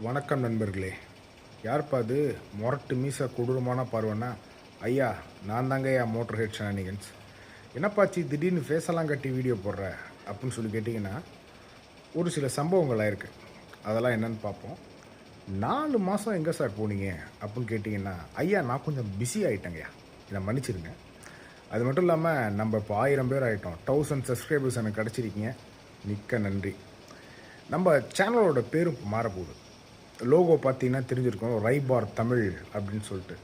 வணக்கம் நண்பர்களே. யார்ப்பா அது மொரட்டு மீச கொடூரமான பார்வைன்னா, ஐயா நான் தாங்க ஐயா மோட்டர் ஹெட் ஷனானிகன்ஸ். என்னப்பாச்சு திடீர்னு ஃபேஸெல்லாம் கட்டி வீடியோ போடுற அப்படின்னு சொல்லி கேட்டிங்கன்னா, ஒரு சில சம்பவங்கள் ஆயிருக்கு. அதெல்லாம் என்னென்னு பார்ப்போம். 4 மாதம் எங்கே சார் போனீங்க அப்படின்னு கேட்டிங்கன்னா, ஐயா நான் கொஞ்சம் பிஸி ஆகிட்டேங்கய்யா, இதை மன்னிச்சிருங்க. அது மட்டும் இல்லாமல் நம்ம இப்போ 1000 பேர் ஆகிட்டோம். 1000 சப்ஸ்கிரைபர்ஸ் எனக்கு கிடச்சிருக்கீங்க, மிக்க நன்றி. நம்ம சேனலோட பேரும் மாறப்போகுது. லோகோ பார்த்தீங்கன்னா தெரிஞ்சிருக்கோம், ரைபார் தமிழ் அப்படின்னு சொல்லிட்டு.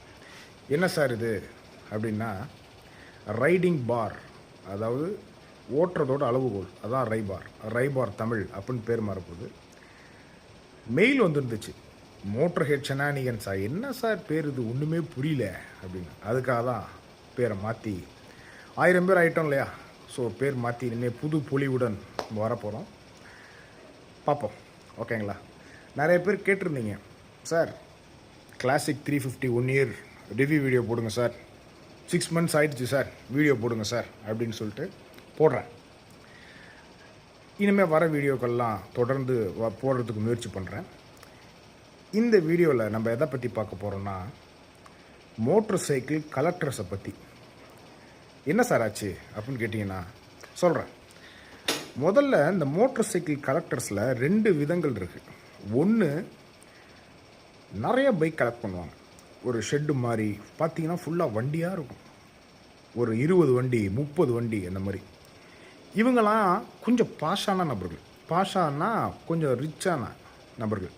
என்ன சார் இது அப்படின்னா, ரைடிங் பார், அதாவது ஓட்டுறதோட அளவுகோல், அதான் ரைபார் தமிழ் அப்படின்னு பேர் மாறப்போகுது. மெயில் வந்துருந்துச்சு, மோட்டர் ஹெட் ஷனானிகன்ஸா, என்ன சார் பேர் இது ஒன்றுமே புரியல அப்படின்னு. அதுக்காக தான் பேரை மாற்றி 1000 பேர் ஆகிட்டோம் இல்லையா. ஸோ பேர் மாற்றி இனிமேல் புது பொலிவுடன் வரப்போகிறோம், பார்ப்போம். ஓகேங்களா. நிறைய பேர் கேட்டிருந்தீங்க, sir classic 350 1 year review video போடுங்க சார், 6 months ஆகிடுச்சு சார் வீடியோ போடுங்க சார் அப்படின்னு சொல்லிட்டு போடுறேன். இனிமேல் வர வீடியோக்கள்லாம் தொடர்ந்து போடுறதுக்கு முயற்சி பண்ணுறேன். இந்த வீடியோவில் நம்ம எதை பற்றி பார்க்க போகிறோன்னா, மோட்டர் சைக்கிள் கலெக்டர்ஸை பற்றி. என்ன சார் ஆச்சு அப்படின்னு கேட்டிங்கன்னா சொல்கிறேன். முதல்ல இந்த மோட்டர் சைக்கிள் கலெக்டர்ஸில் 2 விதங்கள் இருக்குது. ஒன்று, நிறைய பைக் கலெக்ட் பண்ணுவாங்க. ஒரு ஷெட்டு மாதிரி பார்த்தீங்கன்னா ஃபுல்லாக வண்டியாக இருக்கும், ஒரு 20 வண்டி 30 வண்டி அந்த மாதிரி. இவங்களாம் கொஞ்சம் பாஷான நபர்கள். பாஷானா கொஞ்சம் ரிச்சான நபர்கள்.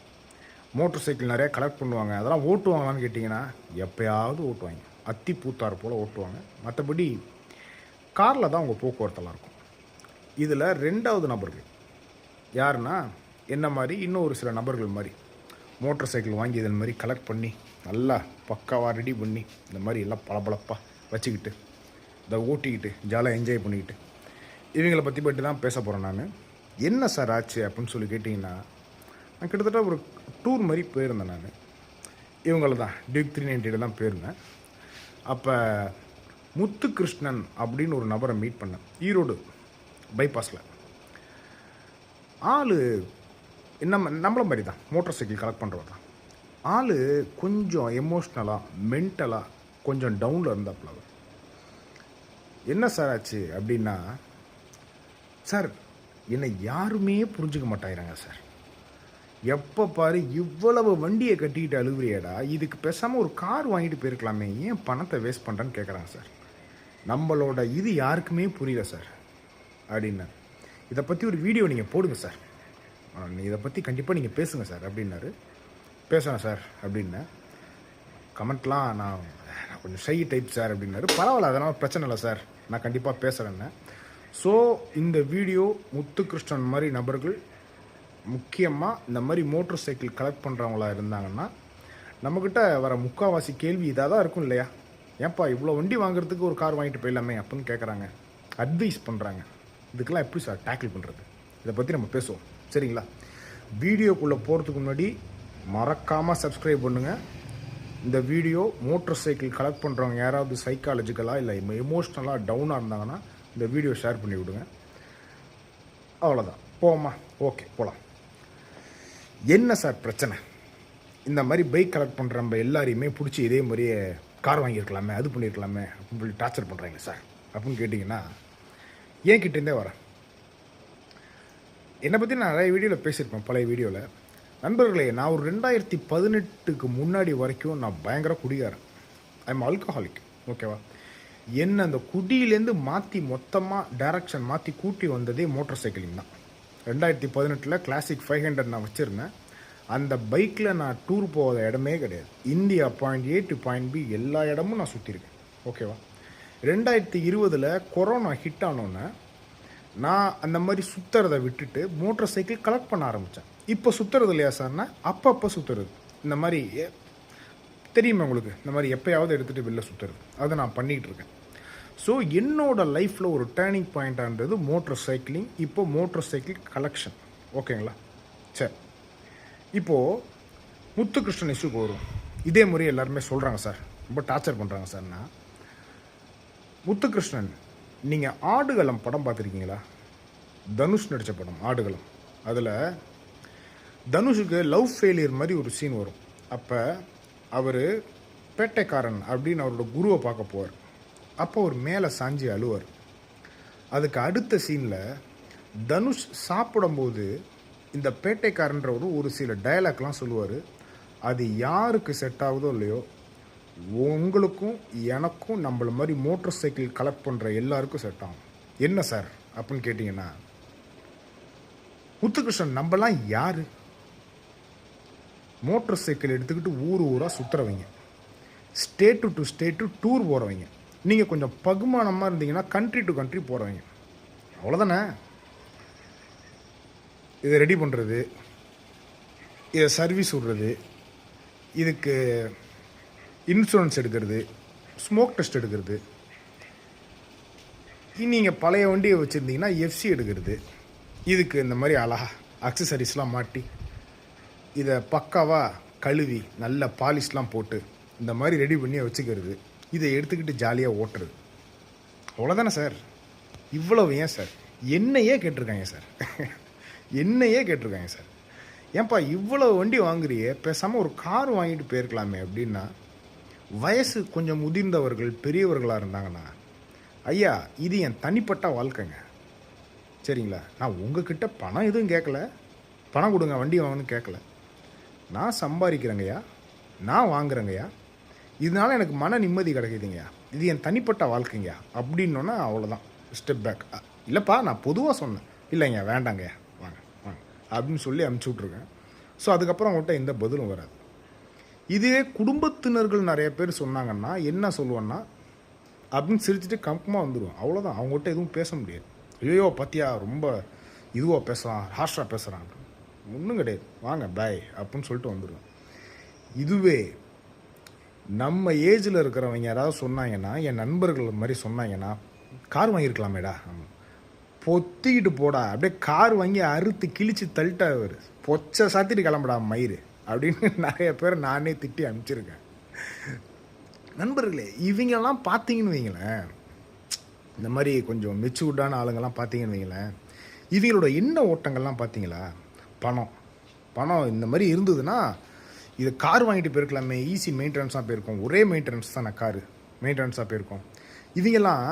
மோட்டர் சைக்கிள் நிறையா கலெக்ட் பண்ணுவாங்க. அதெல்லாம் ஓட்டுவாங்களான்னு கேட்டிங்கன்னா எப்போயாவது ஓட்டுவாங்க, அத்தி பூத்தார் போல் ஓட்டுவாங்க. மற்றபடி காரில் தான் அவங்க போக்குவரத்தெல்லாம் இருக்கும். இதில் 2வது நபர்கள் யாருன்னா, என்ன மாதிரி இன்னும் ஒரு சில நபர்கள் மாதிரி மோட்டர் சைக்கிள் வாங்கி இதன் மாதிரி கலெக்ட் பண்ணி நல்லா பக்காவாக ரெடி பண்ணி இந்த மாதிரி எல்லாம் பளபளப்பாக வச்சுக்கிட்டு இதை ஓட்டிக்கிட்டு ஜாலியாக என்ஜாய் பண்ணிக்கிட்டு இவங்களை பற்றி தான் பேச போகிறேன் நான். என்ன சார் ஆச்சு அப்படின்னு சொல்லி கேட்டிங்கன்னா, நான் கிட்டத்தட்ட ஒரு டூர் மாதிரி போயிருந்தேன். நான் இவங்கள தான் டியூக் 390 தான் போயிருந்தேன். அப்போ முத்துகிருஷ்ணன் அப்படின்னு ஒரு நபரை மீட் பண்ணேன், ஈரோடு பைபாஸில். ஆள் நம்மள மாதிரி தான், மோட்டர் சைக்கிள் கலெக்ட் பண்ணுறவர் தான். ஆள் கொஞ்சம் எமோஷ்னலாக மென்டலாக கொஞ்சம் டவுனில் இருந்தாப்புல. அவர் என்ன சார் ஆச்சு அப்படின்னா, சார் என்னை யாருமே புரிஞ்சுக்க மாட்டாங்கிறாங்க சார். எப்போ பாரு இவ்வளவு வண்டியை கட்டிக்கிட்டு அழுகுறியடா, இதுக்கு பேசாமல் ஒரு கார் வாங்கிட்டு போயிருக்கலாமே, ஏன் பணத்தை வேஸ்ட் பண்ணுறேன்னு கேட்குறாங்க சார். நம்மளோட இது யாருக்குமே புரியல சார் அப்படின்னா. இதை பற்றி ஒரு வீடியோ நீங்கள் போடுங்க சார், இதை பற்றி கண்டிப்பாக நீங்கள் பேசுங்க சார் அப்படின்னாரு. பேசுகிறேன் சார் அப்படின்னேன். கமெண்ட்லாம் நான் கொஞ்சம் ஷை டைப் சார் அப்படின்னாரு. பரவாயில்ல, அதெல்லாம் பிரச்சனை இல்லை சார், நான் கண்டிப்பாக பேசுகிறேன்னே. ஸோ இந்த வீடியோ முத்துகிருஷ்ணன் மாதிரி நபர்கள், முக்கியமாக இந்த மாதிரி மோட்டர் சைக்கிள் கலெக்ட் பண்ணுறவங்களா இருந்தாங்கன்னா, நம்மக்கிட்ட வர முக்கால்வாசி கேள்வி இதாக தான் இருக்கும் இல்லையா. ஏன்ப்பா இவ்வளோ வண்டி வாங்குறதுக்கு ஒரு கார் வாங்கிட்டு போயிடலாமே அப்படின்னு கேட்குறாங்க, அட்வைஸ் பண்ணுறாங்க. இதுக்கெல்லாம் எப்படி சார் டேக்கிள் பண்ணுறது, இதை பற்றி நம்ம பேசுவோம் சரிங்களா. வீடியோக்குள்ளே போகிறதுக்கு முன்னாடி மறக்காமல் சப்ஸ்கிரைப் பண்ணுங்கள். இந்த வீடியோ மோட்டர் சைக்கிள் கலெக்ட் பண்ணுறவங்க யாராவது சைக்காலஜிக்கலாக இல்லை எமோஷ்னலாக டவுனாக இருந்தாங்கன்னா இந்த வீடியோ ஷேர் பண்ணி விடுங்க. அவ்வளோதான், போமா. ஓகே போகலாம். என்ன சார் பிரச்சனை, இந்த மாதிரி பைக் கலெக்ட் பண்ணுற நம்ம எல்லாரையுமே பிடிச்சி இதே மாதிரியே கார் வாங்கியிருக்கலாமே, அது பண்ணியிருக்கலாமே அப்படின்னு சொல்லி டார்ச்சர் பண்ணுறாங்க சார் அப்படின்னு கேட்டிங்கன்னா, ஏன் கிட்டேருந்தே வரேன். என்னை பற்றி நான் நிறைய வீடியோவில் பேசியிருப்பேன், பழைய வீடியோவில். நண்பர்களே, நான் ஒரு 2018க்கு முன்னாடி வரைக்கும் நான் பயங்கர குடிகாரன். ஐ எம் ஆல்கஹாலிக், ஓகேவா. என்ன அந்த குடியிலேருந்து மாற்றி மொத்தமாக டைரக்ஷன் மாற்றி கூட்டி வந்ததே மோட்டர் சைக்கிளிங் தான். 2018 கிளாசிக் 500 நான் வச்சுருந்தேன். அந்த பைக்கில் நான் டூர் போகாத இடமே கிடையாது. India point A to point B எல்லா இடமும் நான் சுற்றிருக்கேன், ஓகேவா. 2020 கொரோனா ஹிட் ஆனோன்னே நான் அந்த மாதிரி சுற்றுறதை விட்டுட்டு மோட்டர் சைக்கிள் கலெக்ட் பண்ண ஆரம்பித்தேன். இப்போ சுற்றுறது இல்லையா சார்னா, அப்பப்போ சுற்றுறது. இந்த மாதிரி தெரியுமா உங்களுக்கு, இந்த மாதிரி எப்போயாவது எடுத்துகிட்டு வெளில சுற்றுறது, அதை நான் பண்ணிகிட்டு இருக்கேன். ஸோ என்னோடய லைஃப்பில் ஒரு டேர்னிங் பாயிண்ட்டான்றது மோட்டர் சைக்கிளிங், இப்போ மோட்டர் சைக்கிள் கலெக்ஷன், ஓகேங்களா. சரி, இப்போது முத்துகிருஷ்ணன் இஷ்யூக்கு வரும். இதே மாதிரி எல்லாருமே சொல்கிறாங்க சார், ரொம்ப டார்ச்சர் பண்ணுறாங்க சார்னா. முத்துகிருஷ்ணன், நீங்கள் ஆடுகளம் படம் பார்த்துருக்கீங்களா? தனுஷ் நடித்த படம் ஆடுகளம். அதில் தனுஷுக்கு லவ் ஃபெயிலியர் மாதிரி ஒரு சீன் வரும். அப்போ அவர் பேட்டைக்காரன் அப்படின்னு அவரோட குருவை பார்க்க போவார். அப்போ அவர் மேலே சாஞ்சி அழுவார். அதுக்கு அடுத்த சீனில் தனுஷ் சாப்பிடும்போது இந்த பேட்டைக்காரன்றவர் ஒரு சில டயலாக்லாம் சொல்லுவார். அது யாருக்கு செட் ஆகுதோ இல்லையோ, உங்களுக்கும் எனக்கும் நம்மள மாதிரி மோட்டார் சைக்கிள் கலெக்ட் பண்ணுற எல்லாருக்கும் செட் ஆகும். என்ன சார் அப்படின்னு கேட்டிங்கன்னா, முத்துகிருஷ்ணன் நம்மலாம் யார்? மோட்டார் சைக்கிள் எடுத்துக்கிட்டு ஊர் ஊராக சுற்றுறவங்க, ஸ்டேட்டு டு ஸ்டேட்டு டூர் போகிறவங்க. நீங்கள் கொஞ்சம் பகுமானமாக இருந்தீங்கன்னா கண்ட்ரி டு கண்ட்ரி போகிறவங்க. அவ்வளோதானே. இதை ரெடி பண்ணுறது, இதை சர்வீஸ் விடுறது, இதுக்கு இன்சூரன்ஸ் எடுக்கிறது, ஸ்மோக் டெஸ்ட் எடுக்கிறது, நீங்கள் பழைய வண்டியை வச்சுருந்தீங்கன்னா எஃப்சி எடுக்கிறது, இதுக்கு இந்த மாதிரி அழகா அக்சசரிஸ்லாம் மாட்டி இதை பக்காவாக கழுவி நல்ல பாலிஷ்லாம் போட்டு இந்த மாதிரி ரெடி பண்ணி வச்சுக்கிறது, இதை எடுத்துக்கிட்டு ஜாலியாக ஓட்டுறது. அவ்வளோதானே சார். இவ்வளவு ஏன் சார்? என்னையே கேட்டிருக்காங்க சார். என்னையே கேட்டிருக்காங்க சார். ஏன்பா இவ்வளோ வண்டி வாங்குறியே, பேசாமல் ஒரு கார் வாங்கிட்டு போயிருக்கலாமே அப்படின்னா, வயசு கொஞ்சம் முதிர்ந்தவர்கள் பெரியவர்களாக இருந்தாங்கன்னா, ஐயா இது என் தனிப்பட்ட வாழ்க்கைங்க, சரிங்களா, நான் உங்ககிட்ட பணம் எதுவும் கேட்கல, பணம் கொடுங்க வண்டி வாங்கன்னு கேட்கல, நான் சம்பாதிக்கிறேங்கய்யா, நான் வாங்குறேங்கய்யா, இதனால எனக்கு மன நிம்மதி கிடைக்குதுங்கய்யா, இது என் தனிப்பட்ட வாழ்க்கைங்கய்யா அப்படின்னோன்னா அவ்வளோதான், ஸ்டெப் பேக். இல்லைப்பா நான் பொதுவாக சொன்னேன், இல்லைங்க வேண்டாங்கய்யா வாங்க வாங்க அப்படின்னு சொல்லி அனுப்பிச்சி விட்ருக்கேன். ஸோ அதுக்கப்புறம் அவங்கள்ட்ட எந்த பதிலும் வராது. இதே குடும்பத்தினர்கள் நிறைய பேர் சொன்னாங்கன்னா என்ன சொல்லுவேன்னா, அப்படின்னு சிரிச்சுட்டு கம்பமாக வந்துடுவோம். அவ்வளோதான், அவங்ககிட்ட எதுவும் பேச முடியாது. ஐயோ பார்த்தியா ரொம்ப இதுவாக பேசுகிறான், ஹார்ஷாக பேசுகிறான் அப்படின்னு. ஒன்றும் கிடையாது, வாங்க பாய் அப்படின்னு சொல்லிட்டு வந்துடுவோம். இதுவே நம்ம ஏஜில் இருக்கிறவங்க யாராவது சொன்னாங்கன்னா, என் நண்பர்கள் மாதிரி சொன்னாங்கன்னா, கார் வாங்கியிருக்கலாமேடா, பொத்திக்கிட்டு போடா, அப்படியே கார் வாங்கி அறுத்து கிழிச்சு தள்ளிட்டா அவர் பொச்சை சாத்திட்டு கிளம்புடா மயிறு அப்படின்னு நிறைய பேர் நானே திட்டி அனுப்பிச்சிருக்கேன். நண்பர்களே, இவங்கெல்லாம் பார்த்தீங்கன்னு வைங்களேன், இந்த மாதிரி கொஞ்சம் மெச்சூர்டான ஆளுங்கள்லாம் பார்த்தீங்கன்னு வைங்களேன், இவங்களோட எண்ண ஓட்டங்கள்லாம் பார்த்தீங்களா, பணம் பணம் இந்த மாதிரி இருந்ததுன்னா இது கார் வாங்கிட்டு போயிருக்கலாமே, ஈஸி மெயின்டெனன்ஸாக போயிருக்கோம், ஒரே மெயின்டெனன்ஸ் தான் காரு மெயின்டெனன்ஸாக போயிருக்கோம். இவங்கெல்லாம்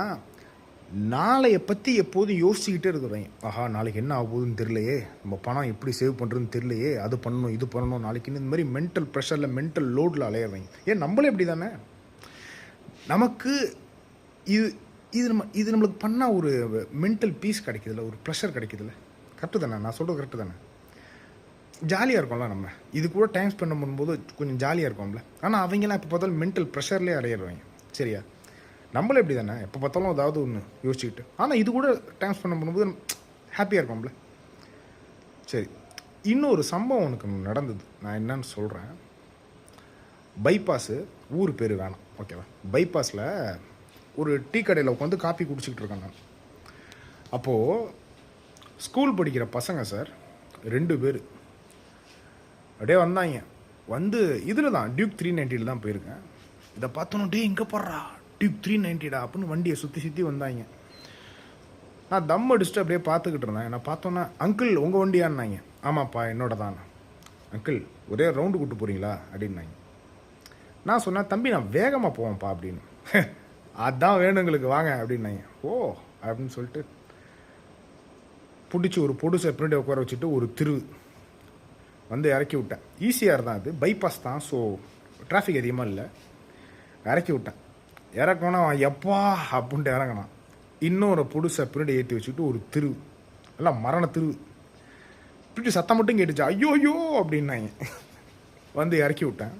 நாளையை பற்றி எப்போதும் யோசிச்சுக்கிட்டே இருக்கிறவங்க. ஆஹா நாளைக்கு என்ன ஆகுதுன்னு தெரியலையே, நம்ம பணம் எப்படி சேவ் பண்ணுறதுன்னு தெரியலையே, அது பண்ணணும் இது பண்ணணும் நாளைக்குன்னு இந்த மாதிரி மென்டல் ப்ரெஷரில் மென்டல் லோடில் அலையிறவங்க. ஏன் நம்மளே எப்படி தானே, நமக்கு இது நம்மளுக்கு பண்ணால் ஒரு மென்டல் பீஸ் கிடைக்குதுல்ல, ஒரு ப்ரெஷர் கிடைக்குதுல்ல. கரெக்டு தானே நான் சொல்கிறது? கரெக்டு தானே. ஜாலியாக இருக்கும்ல, நம்ம இது கூட டைம் ஸ்பெண்ட் பண்ணும்போது கொஞ்சம் ஜாலியாக இருக்கும்ல. ஆனால் அவங்களாம் எப்போ பார்த்தாலும் மென்டல் ப்ரெஷர்லேயே அடையிடுவாங்க. சரியா, நம்மளே எப்படி தானே எப்போ பார்த்தாலும் ஏதாவது ஒன்று யோசிச்சுக்கிட்டு, ஆனால் இது கூட டைம் ஸ்பெண்ட் பண்ணும்போது ஹாப்பியாக இருக்கும்ல. சரி, இன்னொரு சம்பவம் எனக்கு நடந்தது, நான் என்னன்னு சொல்கிறேன். பைபாஸு, ஊர் பேர் வேணாம் ஓகேவா, பைபாஸில் ஒரு டீ கடையில் உட்காந்து காப்பி குடிச்சிக்கிட்டு இருக்கேன் நான். அப்போது ஸ்கூல் படிக்கிற பசங்க சார் 2 பேர் அப்படியே வந்தாங்க. வந்து இதில் தான் டியூக் 390 தான் போயிருக்கேன். இதை பார்த்தோன்னே டே இங்கே போடுறா டியூக் 390டா அப்படின்னு வண்டியை சுற்றி வந்தாங்க. நான் தம் அடிச்சுட்டு அப்படியே பார்த்துக்கிட்டு இருந்தேன். நான் பார்த்தோன்னா, அங்கிள் உங்கள் வண்டியான்னாங்க. ஆமாப்பா என்னோட தான். அங்கிள் ஒரே ரவுண்டு கூப்பிட்டு போகிறீங்களா அப்படின்னாங்க. நான் சொன்னேன், தம்பி நான் வேகமாக போவேன்ப்பா அப்படின்னு. அதான் வேணுங்களுக்கு வாங்க அப்படின்னாங்க. ஓ அப்படின்னு சொல்லிட்டு பிடிச்சி ஒரு பொடுசை பின்னாடி உட்கார வச்சுட்டு ஒரு திரு வந்து இறக்கி விட்டேன். ஈஸியாக தான், அது பைபாஸ் தான், ஸோ டிராஃபிக் அதிகமாக இல்லை. இறக்கி விட்டேன். இறக்கணும்னா எப்பா அப்படின்ட்டு இறங்கினான். இன்னொரு பொடுசை பின்னாடி ஏற்றி வச்சுட்டு ஒரு திரு, எல்லாம் மரண திரு, இப்படி சத்தம் மட்டும் கேட்டுச்சு, ஐயோ ஐயோ அப்படின்னாங்க. வந்து இறக்கி விட்டேன்.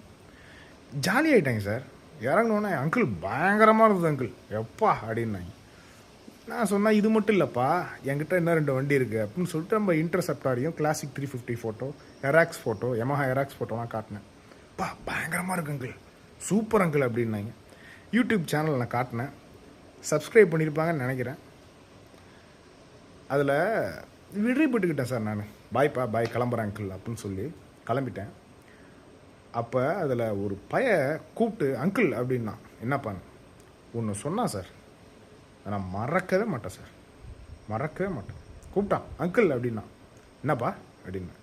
ஜாலியாகிட்டாங்க சார். இறங்கினோன்னே அங்கிள் பயங்கரமாக இருந்தது அங்கிள் எப்பா அப்படின்னாங்க. நான் சொன்னேன், இது மட்டும் இல்லைப்பா என்கிட்ட இன்னும் 2 வண்டி இருக்குது அப்படின்னு சொல்லிட்டு நம்ம இன்டர்செப்டாரையும் கிளாசிக் 350 ஃபோட்டோ, எராக்ஸ் ஃபோட்டோ, யமஹா எராக்ஸ் ஃபோட்டோலாம் காட்டினேன். பா பயங்கரமாக இருக்கு அங்கிள், சூப்பர் அங்கிள் அப்படின்னாங்க. யூடியூப் சேனல் நான் காட்டினேன், சப்ஸ்கிரைப் பண்ணியிருப்பாங்கன்னு நினைக்கிறேன். அதில் விடுபட்டுக்கிட்டேன் சார் நான். பாய்ப்பா பாய் கிளம்புறேன் அங்கிள் அப்படின்னு சொல்லி கிளம்பிட்டேன். அப்போ அதில் ஒரு கூப்பிட்டு அங்கிள் அப்படின்னா, என்னப்பான்னு ஒன்று சொன்னான் சார், நான் மறக்கவே மாட்டேன் சார், மறக்கவே மாட்டேன். கூப்பிட்டான் அங்கிள் அப்படின்னா. என்னப்பா அப்படின்னா.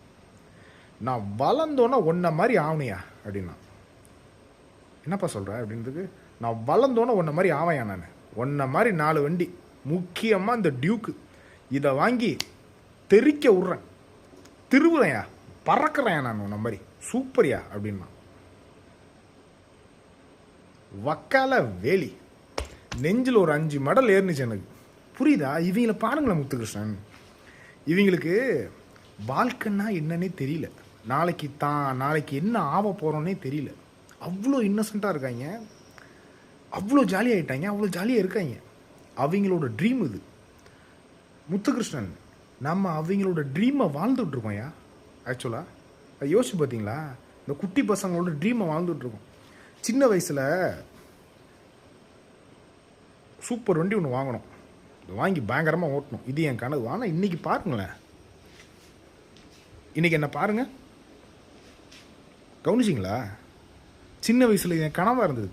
நான் வளர்ந்தோன்னே ஒன்றை மாதிரி ஆவணையா அப்படின்னா. என்னப்பா சொல்கிற அப்படின்றதுக்கு, நான் வளர்ந்தோன்னே ஒன்றை மாதிரி ஆவையா, நான் ஒன்றை மாதிரி 4 வண்டி, முக்கியமாக இந்த டியூக்கு, இதை வாங்கி தெறிக்க விட்றேன், திருவுறையா, பறக்கிறேன் நான் உன்ன மாதிரி, சூப்பரியா அப்படின்னா. வக்கால வேலி நெஞ்சில் ஒரு 5 மெடல் ஏறினுச்சு எனக்கு. புரியுதா? இவங்களை பாருங்களேன் முத்துகிருஷ்ணன், இவங்களுக்கு வாழ்க்கைன்னா என்னன்னே தெரியல, நாளைக்கு என்ன ஆக போகிறோன்னே தெரியல. அவ்வளோ இன்னசென்ட்டாக இருக்காங்க, அவ்வளோ ஜாலியாகிட்டாங்க, அவ்வளோ ஜாலியாக இருக்காங்க. அவங்களோட ட்ரீம் இது முத்துகிருஷ்ணன். நம்ம அவங்களோட ட்ரீமை வாழ்ந்துட்ருக்கோம்யா. ஆக்சுவலாக யோசிச்சு பார்த்தீங்களா, இந்த குட்டி பசங்களோட ட்ரீமை வாழ்ந்துட்ருக்கோம். சின்ன வயசில் சூப்பர் வண்டி ஒன்று வாங்கணும், வாங்கி பயங்கரமாக ஓட்டணும், இது என் கனவு. ஆனால் இன்றைக்கி பாருங்களேன், இன்றைக்கி என்ன பாருங்கள், கவனிச்சிங்களா? சின்ன வயசில் என் கனவாக இருந்தது,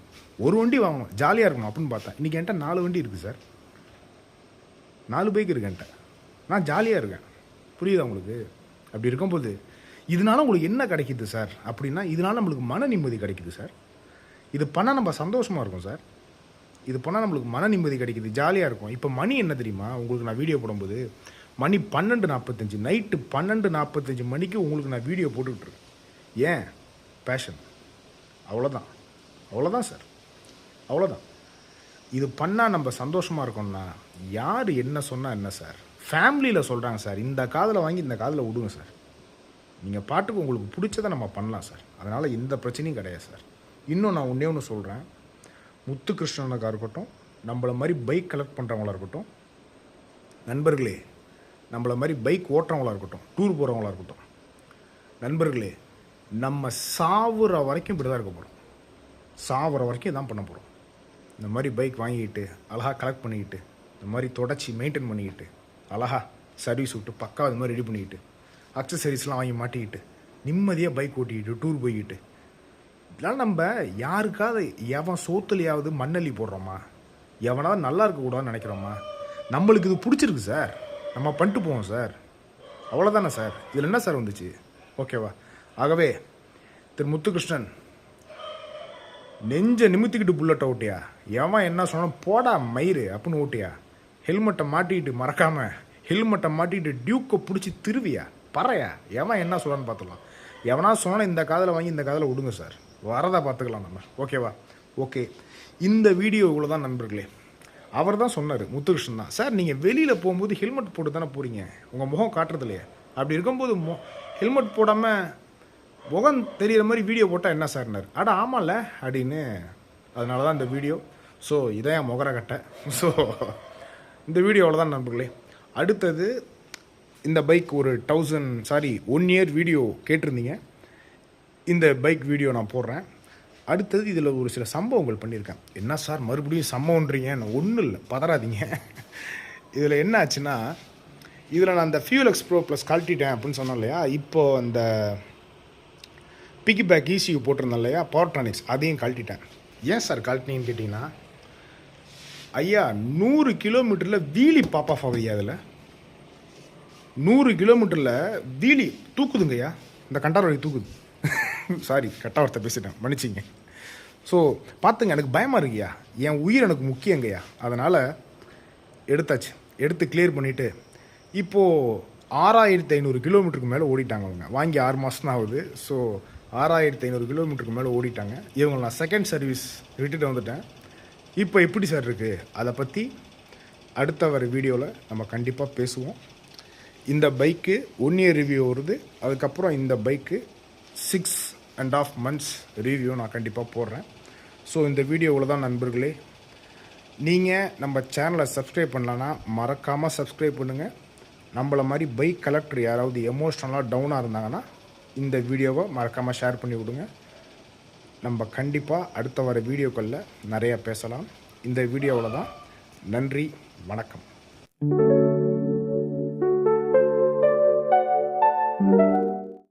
ஒரு வண்டி வாங்கணும், ஜாலியாக இருக்கணும் அப்படின்னு பார்த்தேன். இன்றைக்கி என்கிட்ட 4 வண்டி இருக்குது சார், 4 பைக் இருக்கு என்கிட்ட, நான் ஜாலியாக இருக்கேன். புரியுதா உங்களுக்கு? அப்படி இருக்கும்போது இதனால உங்களுக்கு என்ன கிடைக்கிது சார் அப்படின்னா, இதனால நம்மளுக்கு மன நிம்மதி கிடைக்கிது சார். இது பண்ணால் நம்ம சந்தோஷமாக இருக்கும் சார், இது பண்ணால் நம்மளுக்கு மன நிம்மதி கிடைக்கிது, ஜாலியாக இருக்கும். இப்போ மணி என்ன தெரியுமா உங்களுக்கு? நான் வீடியோ போடும்போது மணி 12:45, நைட்டு 12:45 மணிக்கு உங்களுக்கு நான் வீடியோ போட்டுக்கிட்டுருக்கேன். ஏன்? பேஷன். அவ்வளோதான் சார், அவ்வளோதான். இது பண்ணால் நம்ம சந்தோஷமாக இருக்கோம்னா யார் என்ன சொன்னால் என்ன சார்? ஃபேமிலியில் சொல்கிறாங்க சார், இந்த காதில் வாங்கி இந்த காதில் விடுங்க சார், நீங்கள் பாட்டுக்கு உங்களுக்கு பிடிச்சதை நம்ம பண்ணலாம் சார், அதனால் எந்த பிரச்சனையும் கிடையாது சார். இன்னும் நான் ஒன்று சொல்கிறேன், முத்துகிருஷ்ணனுக்காக இருக்கட்டும், நம்மளை மாதிரி பைக் கலெக்ட் பண்ணுறவங்களா இருக்கட்டும், நண்பர்களே, நம்மளை மாதிரி பைக் ஓட்டுறவங்களா இருக்கட்டும், டூர் போகிறவங்களா இருக்கட்டும், நண்பர்களே, நம்ம சாவுற வரைக்கும் இப்படி தான் இருக்க போகிறோம். சாவுற வரைக்கும் இதான் பண்ண போகிறோம். இந்த மாதிரி பைக் வாங்கிக்கிட்டு அழகாக கலெக்ட் பண்ணிக்கிட்டு, இந்த மாதிரி தொடச்சி மெயின்டைன் பண்ணிக்கிட்டு, அழகாக சர்வீஸ் விட்டு பக்கா இது மாதிரி ரெடி பண்ணிக்கிட்டு, அக்சசரிஸ்லாம் வாங்கி மாட்டிக்கிட்டு, நிம்மதியாக பைக் ஓட்டிக்கிட்டு டூர் போய்கிட்டு, இதெல்லாம் நம்ம யாருக்காவது எவன் சோத்துலையாவது மண்ணள்ளி போடுறோமா, எவனாவது நல்லா இருக்கக்கூடாதுன்னு நினைக்கிறோமா? நம்மளுக்கு இது பிடிச்சிருக்கு சார், நம்ம பண்ணிட்டு போவோம் சார், அவ்வளோதானே சார். இதில் என்ன சார் வந்துச்சு? ஓகேவா? ஆகவே திரு முத்துகிருஷ்ணன், நெஞ்சை நிமித்திக்கிட்டு புல்லட்டை ஓட்டியா, எவன் என்ன சொன்னாலும் போடா மயிறு அப்படின்னு ஓட்டியா, ஹெல்மெட்டை மாட்டிக்கிட்டு, மறக்காமல் ஹெல்மெட்டை மாட்டிக்கிட்டு டியூக்கை பிடிச்சி திருவியா, பறையா, எவன் என்ன சொல்லலான்னு பார்த்துக்கலாம். எவனா சொன்னாலும் இந்த காதில் வாங்கி இந்த காதில் விடுங்க சார், வரதை பார்த்துக்கலாம் நம்ம. ஓகேவா? ஓகே, இந்த வீடியோ இவ்வளோ தான் நண்பர்களே. அவர் தான் சொன்னார், முத்துகிருஷ்ணன் தான் சார், நீங்கள் வெளியில் போகும்போது ஹெல்மெட் போட்டு தானே போகிறீங்க, உங்கள் முகம் காட்டுறது இல்லையே, அப்படி இருக்கும்போது ஹெல்மெட் போடாமல் முகம் தெரிகிற மாதிரி வீடியோ போட்டால் என்ன சார்னார். அட ஆமாம்ல அப்படின்னு. அதனால தான் இந்த வீடியோ. ஸோ இதான் என் முகர கட்டை. ஸோ இந்த வீடியோவில் தான் நண்பர்களே. அடுத்தது இந்த பைக் ஒரு 1 இயர் வீடியோ கேட்டிருந்தீங்க, இந்த பைக் வீடியோ நான் போடுறேன். அடுத்தது இதில் ஒரு சில சம்பவங்கள் பண்ணியிருக்கேன். என்ன சார் மறுபடியும் சம்பவன்றீங்க? ஒன்றும் இல்லை, பதறாதீங்க. இதில் என்ன ஆச்சுன்னா, இதில் நான் அந்த ஃபியூல் எக்ஸ்ப்ரோ ப்ளஸ் கழட்டிட்டேன் அப்படின்னு சொன்னேன் இல்லையா, இப்போது அந்த பிக்கி பேக் ECU போட்டிருந்தேன் இல்லையா, பவர்ட்ரானிக்ஸ், அதையும் கழட்டிட்டேன். ஏன் சார் கழட்டினீங்கன்னு கேட்டிங்கன்னா, ஐயா 100 கிலோமீட்டரில் வீலி பாப் ஆஃப் ஆகுதுயா. அதில் 100 கிலோமீட்டரில் வீலி தூக்குதுங்கய்யா, இந்த கண்டார் வழி தூக்குது. சாரி, கட்டாவரத்தை பேசிட்டேன், மன்னிச்சிங்க. ஸோ பார்த்துங்க, எனக்கு பயமாக இருக்குயா, என் உயிர் எனக்கு முக்கியங்கய்யா. அதனால் எடுத்தாச்சு, எடுத்து கிளியர் பண்ணிவிட்டு இப்போது 6500 கிலோமீட்டருக்கு மேலே ஓடிட்டாங்க. அவங்க வாங்கி 6 மாதம் தான் ஆகுது. ஸோ 6500 கிலோமீட்டருக்கு மேலே ஓடிட்டாங்க. இவங்க நான் செகண்ட் சர்வீஸ் விட்டுட்டு வந்துட்டேன். இப்போ எப்படி சார் இருக்குது, அதை பற்றி அடுத்த வர வீடியோவில் நம்ம கண்டிப்பாக பேசுவோம். இந்த பைக்கு 1 இயர் ரிவ்யூ வருது, அதுக்கப்புறம் இந்த பைக்கு 6.5 months ரிவ்யூ நான் கண்டிப்பாக போடுறேன். ஸோ இந்த வீடியோவில் தான் நண்பர்களே, நீங்கள் நம்ம சேனலை சப்ஸ்கிரைப் பண்ணலன்னா மறக்காமல் சப்ஸ்கிரைப் பண்ணுங்கள். நம்மளை மாதிரி பைக் கலெக்டர் யாராவது எமோஷ்னலாக டவுனாக இருந்தாங்கன்னா இந்த வீடியோவை மறக்காமல் ஷேர் பண்ணி விடுங்க. நம்ம கண்டிப்பாக அடுத்த வர வீடியோக்களில் நிறையா பேசலாம். இந்த வீடியோவில் தான். நன்றி, வணக்கம்.